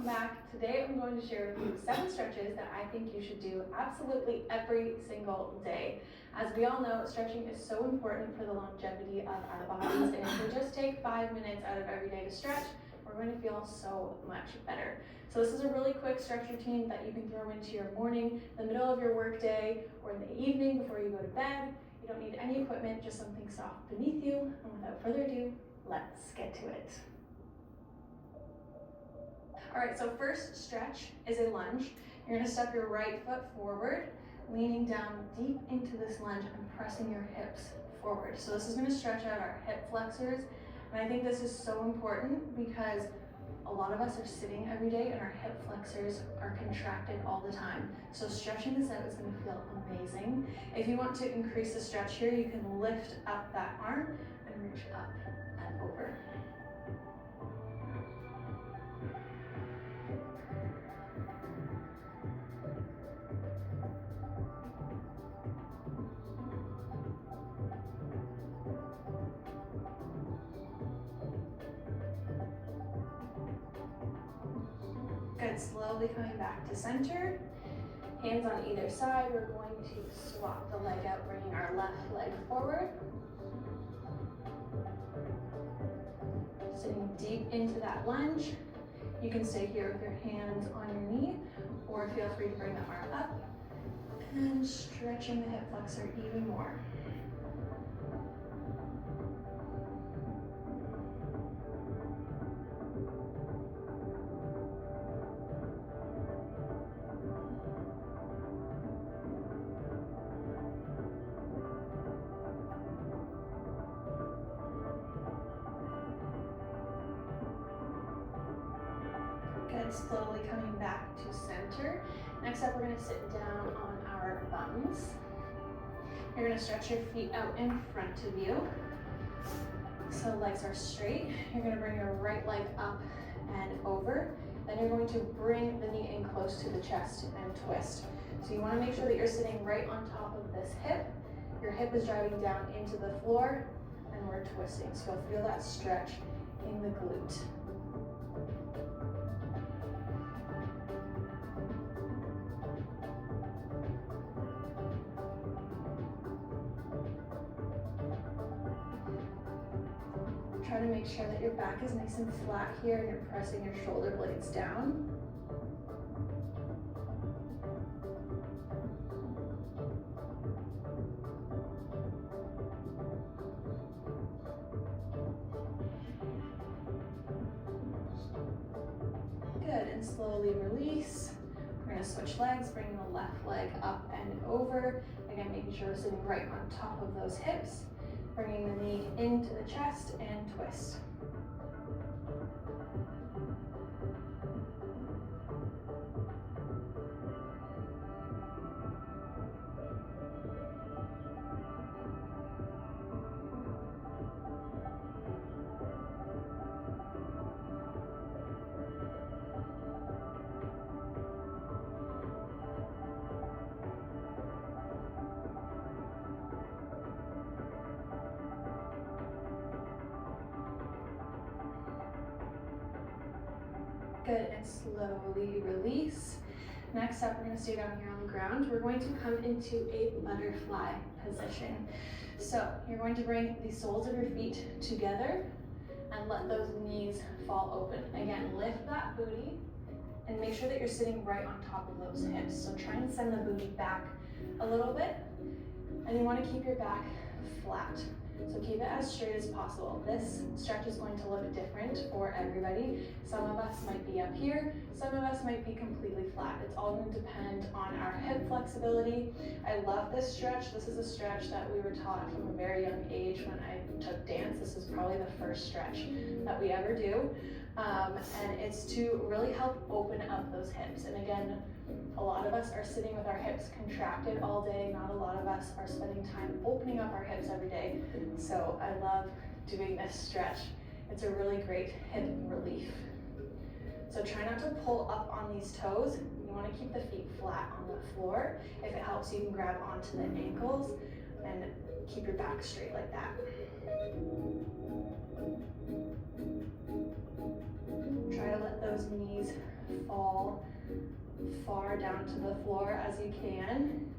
welcome back. Today I'm going to share with you 7 stretches that I think you should do absolutely every single day. As we all know, stretching is so important for the longevity of our bodies, and if we just take 5 minutes out of every day to stretch, we're going to feel so much better. So this is a really quick stretch routine that you can throw into your morning, the middle of your work day, or in the evening before you go to bed. You don't need any equipment, just something soft beneath you. And without further ado, let's get to it. All right, so first stretch is a lunge. You're gonna step your right foot forward, leaning down deep into this lunge and pressing your hips forward. So this is gonna stretch out our hip flexors. And I think this is so important because a lot of us are sitting every day and our hip flexors are contracted all the time. So stretching this out is gonna feel amazing. If you want to increase the stretch here, you can lift up that arm and reach up and over. Good, slowly coming back to center. Hands on either side. We're going to swap the leg out, bringing our left leg forward. Sitting deep into that lunge. You can stay here with your hands on your knee, or feel free to bring the arm up and stretching the hip flexor even more. Good, slowly coming back to center. Next up, we're gonna sit down on our buns. You're gonna stretch your feet out in front of you. So legs are straight. You're gonna bring your right leg up and over. Then you're going to bring the knee in close to the chest and twist. So you wanna make sure that you're sitting right on top of this hip. Your hip is driving down into the floor and we're twisting. So feel that stretch in the glute. Try to make sure that your back is nice and flat here and you're pressing your shoulder blades down. Good, and slowly release. We're gonna switch legs, bringing the left leg up and over. Again, making sure we're sitting right on top of those hips. Bringing the knee into the chest and twist. Good, and slowly release. Next up, we're gonna stay down here on the ground. We're going to come into a butterfly position. So you're going to bring the soles of your feet together and let those knees fall open. Again, lift that booty and make sure that you're sitting right on top of those hips. So try and send the booty back a little bit, and you wanna keep your back flat. So keep it as straight as possible. This stretch is going to look different for everybody. Some of us might be up here, some of us might be completely flat. It's all going to depend on our hip flexibility. I love this stretch. This is a stretch that we were taught from a very young age when I took dance. This is probably the first stretch that we ever do. And it's to really help open up those hips. And again, a lot of us are sitting with our hips contracted all day. Not a lot of us are spending time opening up our hips every day. So I love doing this stretch. It's a really great hip relief. So try not to pull up on these toes. You want to keep the feet flat on the floor. If it helps, you can grab onto the ankles and keep your back straight like that. Try to let those knees fall far down to the floor as you can.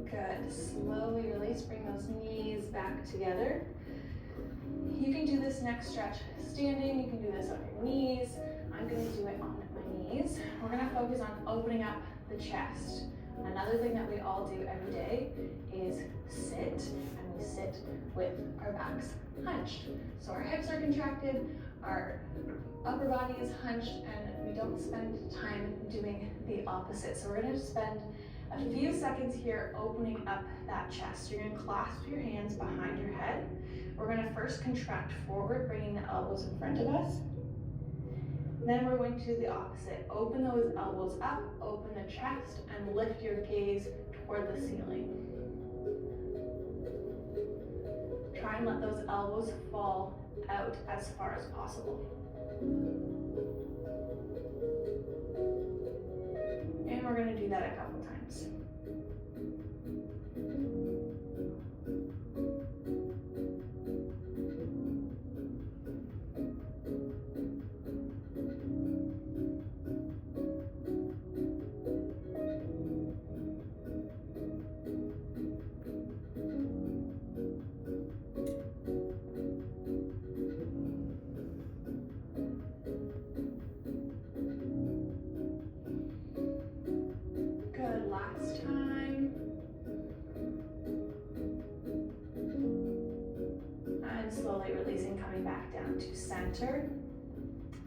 Good. Slowly release, bring those knees back together. You can do this next stretch standing, you can do this on your knees. I'm gonna do it on my knees. We're gonna focus on opening up the chest. Another thing that we all do every day is sit, and we sit with our backs hunched. So our hips are contracted, our upper body is hunched, and we don't spend time doing the opposite. So we're gonna spend a few seconds here opening up that chest. You're gonna clasp your hands behind your head. We're gonna first contract forward, bringing the elbows in front of us. Then we're going to do the opposite. Open those elbows up, open the chest, and lift your gaze toward the ceiling. Try and let those elbows fall out as far as possible. And we're gonna do that a couple times. Last time. And slowly releasing, coming back down to center.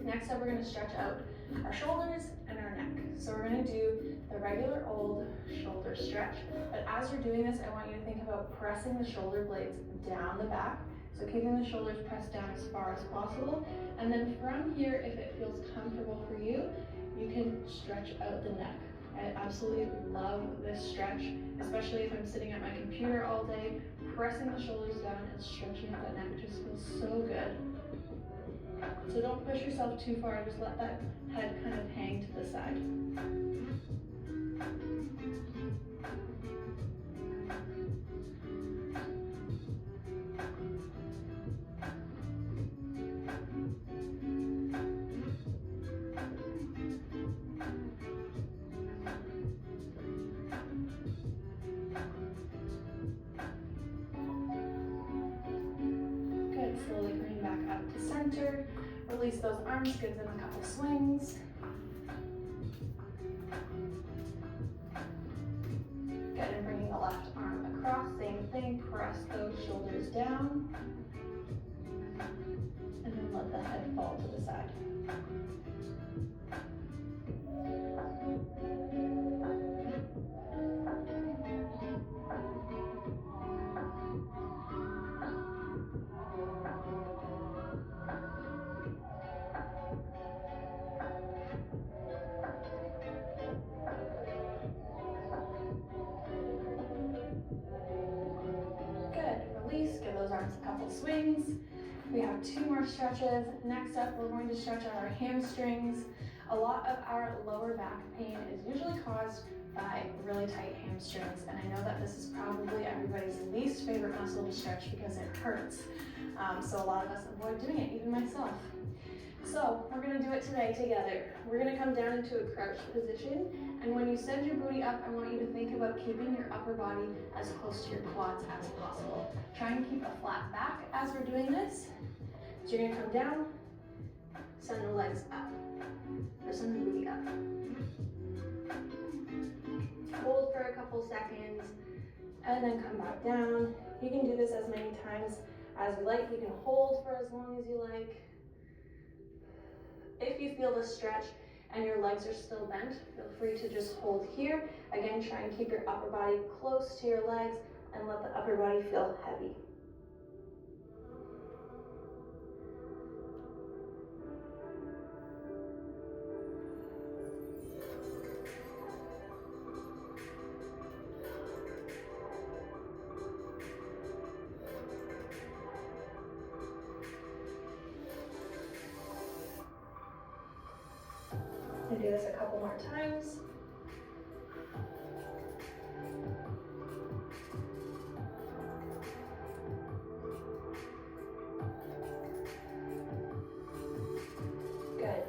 Next up, we're going to stretch out our shoulders and our neck. So we're going to do the regular old shoulder stretch. But as you're doing this, I want you to think about pressing the shoulder blades down the back. So keeping the shoulders pressed down as far as possible. And then from here, if it feels comfortable for you, you can stretch out the neck. I absolutely love this stretch, especially if I'm sitting at my computer all day. Pressing the shoulders down and stretching out that neck just feels so good. So don't push yourself too far, just let that head kind of hang to the side. Slowly bring back up to center. Release those arms, give them a couple swings. Good, and bringing the left arm across, same thing, press those shoulders down. And then let the head fall to the side. Give those arms a couple swings. We have 2 more stretches. Next up, we're going to stretch out our hamstrings. A lot of our lower back pain is usually caused by really tight hamstrings, and I know that this is probably everybody's least favorite muscle to stretch because it hurts. So a lot of us avoid doing it, even myself. So we're gonna do it today together. We're gonna come down into a crouch position, and when you send your booty up, I want you to think about keeping your upper body as close to your quads as possible. Try and keep a flat back as we're doing this. So you're gonna come down, send the legs up, or send the booty up. Hold for a couple seconds, and then come back down. You can do this as many times as you like. You can hold for as long as you like. If you feel the stretch and your legs are still bent, feel free to just hold here. Again, try and keep your upper body close to your legs and let the upper body feel heavy. do this a couple more times. Good.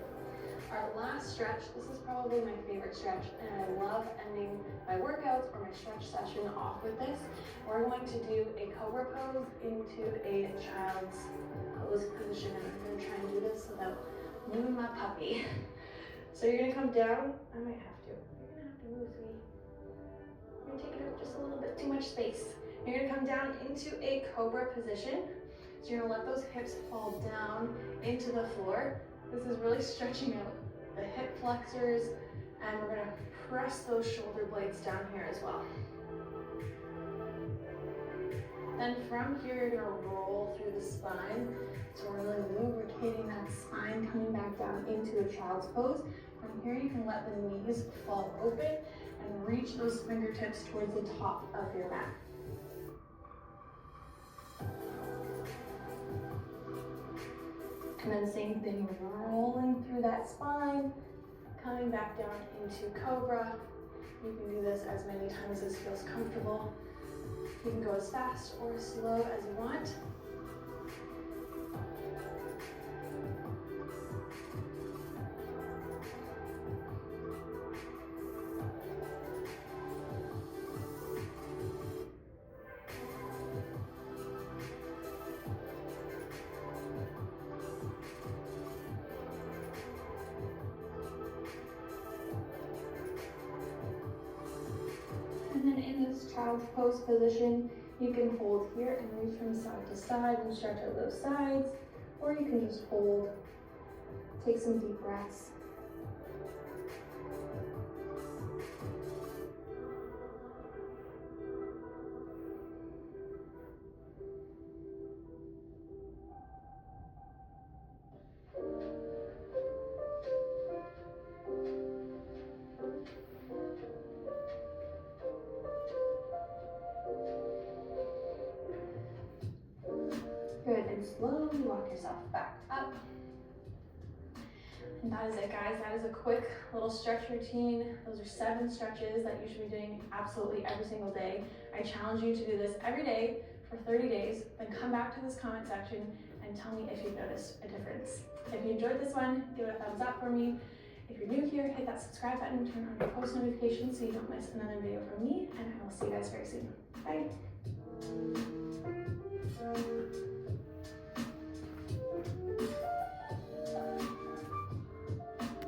Our last stretch, this is probably my favorite stretch, and I love ending my workouts or my stretch session off with this. We're going to do a cobra pose into a child's pose position, and I'm going to try and do this without moving my puppy. So you're going to come down. I might have to. You're going to have to move me. You're taking up just a little bit too much space. You're going to come down into a cobra position. So you're going to let those hips fall down into the floor. This is really stretching out the hip flexors, and we're going to press those shoulder blades down here as well. Then from here, you're going to roll through the spine. So we're really lubricating that spine, coming back down into a child's pose. From here, you can let the knees fall open and reach those fingertips towards the top of your mat. And then same thing, rolling through that spine, coming back down into cobra. You can do this as many times as feels comfortable. You can go as fast or as slow as you want. And then in this child's pose position, you can hold here and reach from side to side and stretch out those sides, or you can just hold, take some deep breaths. Good, and slowly walk yourself back up. And that is it, guys. That is a quick little stretch routine. Those are 7 stretches that you should be doing absolutely every single day. I challenge you to do this every day for 30 days, then come back to this comment section and tell me if you've noticed a difference. If you enjoyed this one, give it a thumbs up for me. If you're new here, hit that subscribe button, turn on your post notifications so you don't miss another video from me, and I will see you guys very soon. Bye.